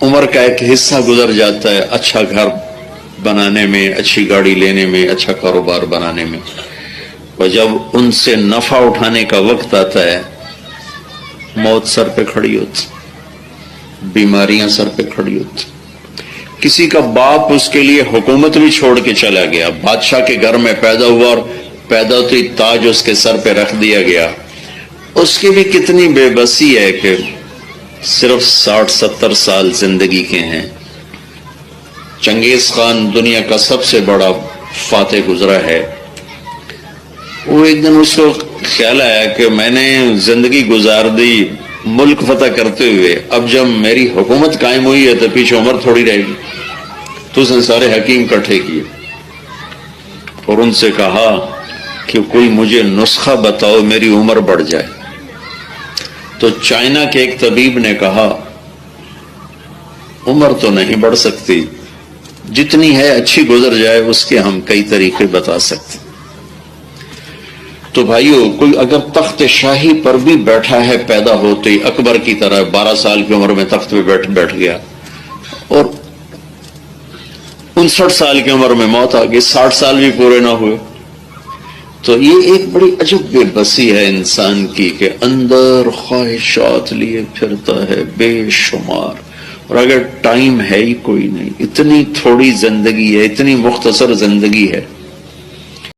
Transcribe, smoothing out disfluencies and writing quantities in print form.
عمر کا ایک حصہ گزر جاتا ہے اچھا گھر بنانے میں، اچھی گاڑی لینے میں، اچھا کاروبار بنانے میں، اور جب ان سے نفع اٹھانے کا وقت آتا ہے موت سر پہ کھڑی ہوتی، بیماریاں سر پہ کھڑی ہوتی۔ کسی کا باپ اس کے لیے حکومت بھی چھوڑ کے چلا گیا، بادشاہ کے گھر میں پیدا ہوا اور پیدا ہوتے ہی تاج اس کے سر پہ رکھ دیا گیا، اس کی بھی کتنی بے بسی ہے کہ صرف 60-70 سال زندگی کے ہیں۔ چنگیز خان دنیا کا سب سے بڑا فاتح گزرا ہے، وہ ایک دن اس کو خیال آیا کہ میں نے زندگی گزار دی ملک فتح کرتے ہوئے، اب جب میری حکومت قائم ہوئی ہے تو پیچھے عمر تھوڑی رہے گی، تو اس نے سارے حکیم اکٹھے کیے اور ان سے کہا کہ کوئی مجھے نسخہ بتاؤ میری عمر بڑھ جائے۔ تو چائنا کے ایک طبیب نے کہا عمر تو نہیں بڑھ سکتی، جتنی ہے اچھی گزر جائے، اس کے ہم کئی طریقے بتا سکتے۔ تو بھائیو، کوئی اگر تخت شاہی پر بھی بیٹھا ہے پیدا ہوتے ہی اکبر کی طرح 12 سال کی عمر میں تخت پہ بیٹھ گیا اور 59 سال کی عمر میں موت آ گئی، 60 سال بھی پورے نہ ہوئے، تو یہ ایک بڑی عجب بے بسی ہے انسان کی کہ اندر خواہشات لیے پھرتا ہے بے شمار، اور اگر ٹائم ہے ہی کوئی نہیں، اتنی تھوڑی زندگی ہے، اتنی مختصر زندگی ہے۔